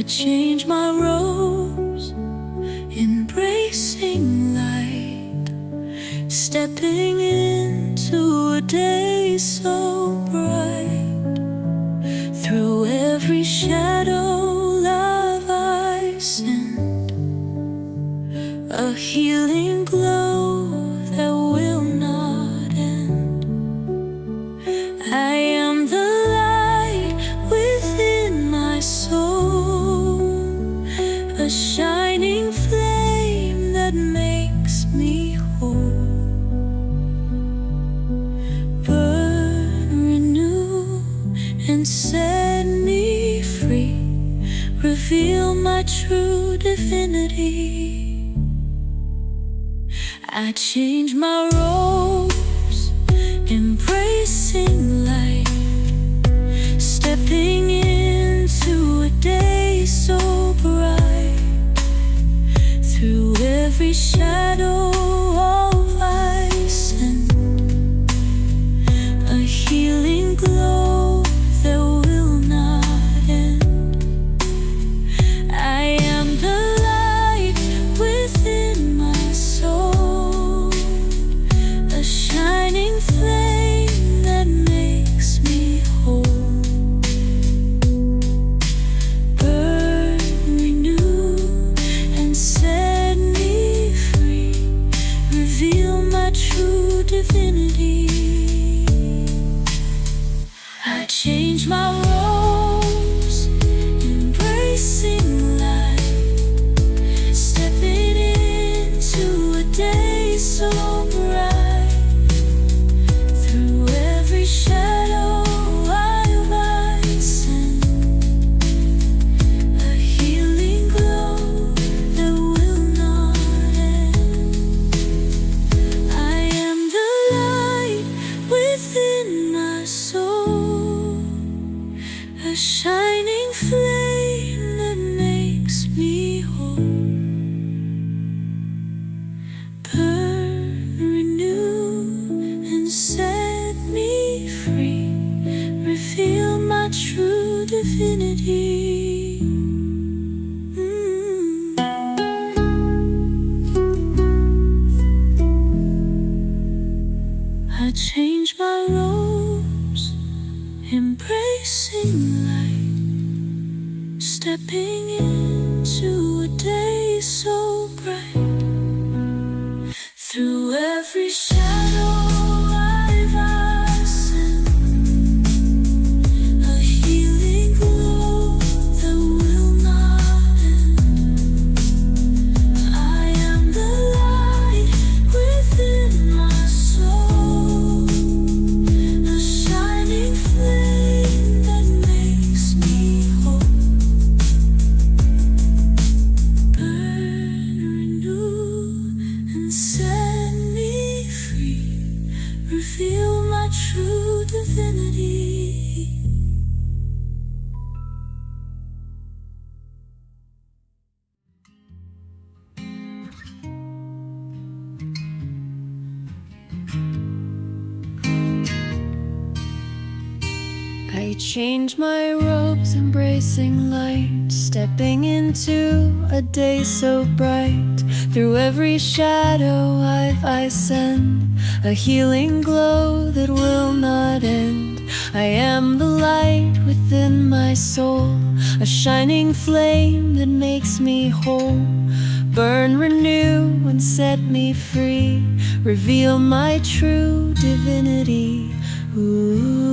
change my robes, embracing light, stepping into a day so bright. Through every shadow, love I send, a healing glow that will not end. I am the light within my soul, a shining flame that makes me whole. Burn, renew, and set me free. Reveal my true divinity. I change my robes, embracing light, stepping into a day so bright. Through every shadow of ice and a healing glow that will not end. I am the light within my soul, a shining flame that makes me whole. Burn, renew, and set me free. Reveal my true divinity. I change my robes, embracing light, stepping into a day so bright. Through every shadow I've ice and a healing glow that will not end. I am the light within my soul, a shining flame that makes me whole. Burn, renew, and set me free. Reveal my true divinity. I change my robes, embracing light, stepping into a day so bright. Through every shadow I've ascended, a healing glow that will not end. I am the light within my soul, a shining flame that makes me whole. Burn, renew, and set me free. Reveal my true divinity. I change my robes, embracing light, stepping into a day so bright. Through every shadow I send, a healing glow that will not end. I am the light within my soul, a shining flame that makes me whole. Burn, renew, and set me free. Reveal my true divinity. Ooh.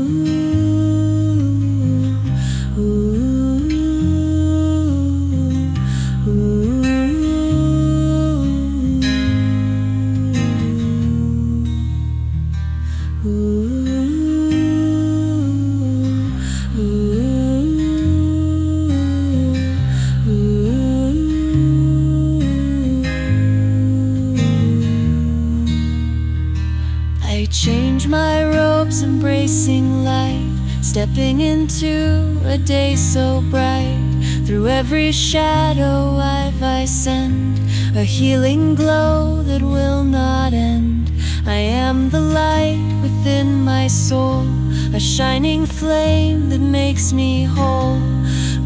I change my robes, embracing light, stepping into a day so bright. Through every shadow I send, a healing glow that will not end. I am the light within my soul, a shining flame that makes me whole.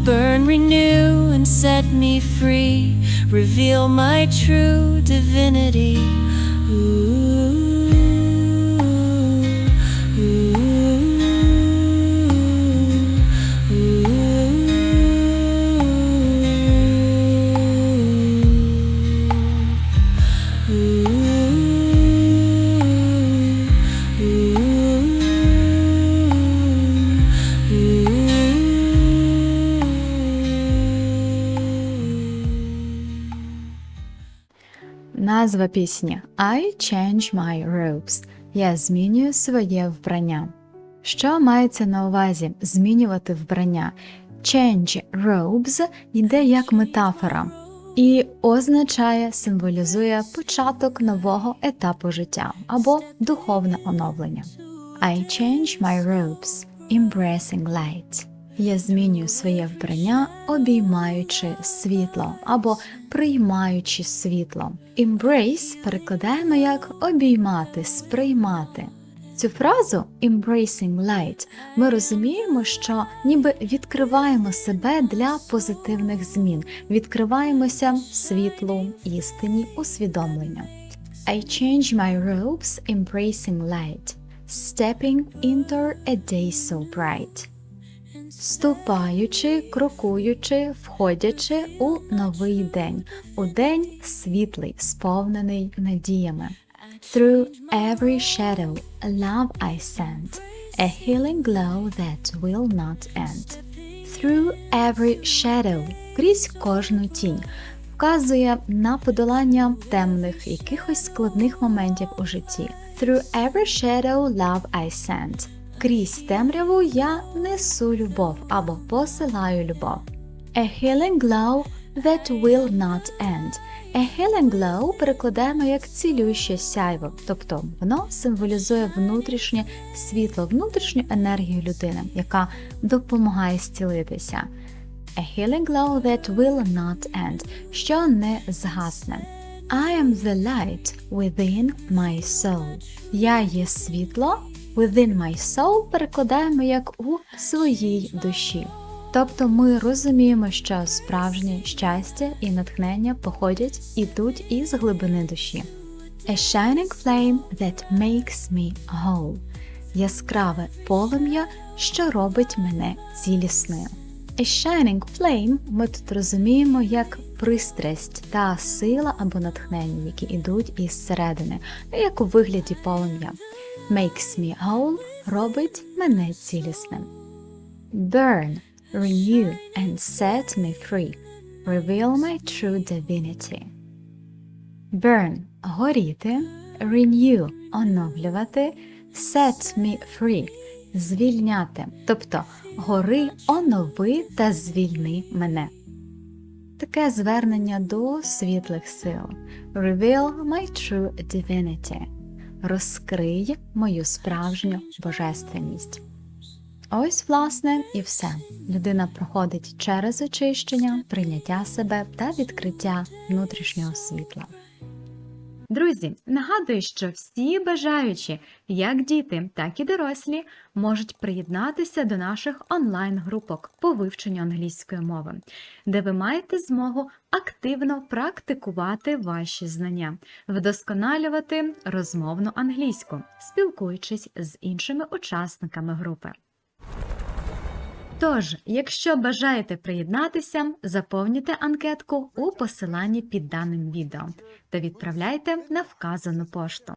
Burn, renew, and set me free. Reveal my true divinity. Назва пісні I change my robes. Я змінюю своє вбрання. Що мається на увазі змінювати вбрання? Change robes йде як метафора і означає, символізує початок нового етапу життя або духовне оновлення. I change my robes, embracing light. Я змінюю своє вбрання, обіймаючи світло або приймаючи світло. Embrace перекладаємо як обіймати, сприймати. Цю фразу «embracing light» ми розуміємо, що ніби відкриваємо себе для позитивних змін, відкриваємося світлу, істині, усвідомлення. I change my robes, embracing light, stepping into a day so bright. Ступаючи, крокуючи, входячи у новий день, у день світлий, сповнений надіями. Through every shadow, love I send, a healing glow that will not end. Through every shadow, крізь кожну тінь, вказує на подолання темних, якихось складних моментів у житті. Through every shadow, love I send. Крізь темряву я несу любов або посилаю любов. A healing glow that will not end. A healing glow перекладаємо як цілюще сяйво, тобто воно символізує внутрішнє світло, внутрішню енергію людини, яка допомагає зцілитися. A healing glow that will not end, що не згасне. I am the light within my soul. Я є світло. Within my soul перекладаємо як у своїй душі. Тобто ми розуміємо, що справжнє щастя і натхнення походять, ідуть із глибини душі. A shining flame that makes me whole. Яскраве полум'я, що робить мене цілісною. A shining flame ми тут розуміємо як пристрасть та сила або натхнення, які ідуть із середини, як у вигляді полум'я. Makes me whole робить мене цілісним. Burn, renew and set me free. Reveal my true divinity. Burn – горіти, renew – оновлювати, set me free – звільняти, тобто гори, онови та звільни мене. Таке звернення до світлих сил. Reveal my true divinity. Розкрий мою справжню божественність. Ось, власне, і все. Людина проходить через очищення, прийняття себе та відкриття внутрішнього світла. Друзі, нагадую, що всі бажаючі, як діти, так і дорослі, можуть приєднатися до наших онлайн-групок по вивченню англійської мови, де ви маєте змогу активно практикувати ваші знання, вдосконалювати розмовну англійську, спілкуючись з іншими учасниками групи. Тож, якщо бажаєте приєднатися, заповнюйте анкетку у посиланні під даним відео та відправляйте на вказану пошту.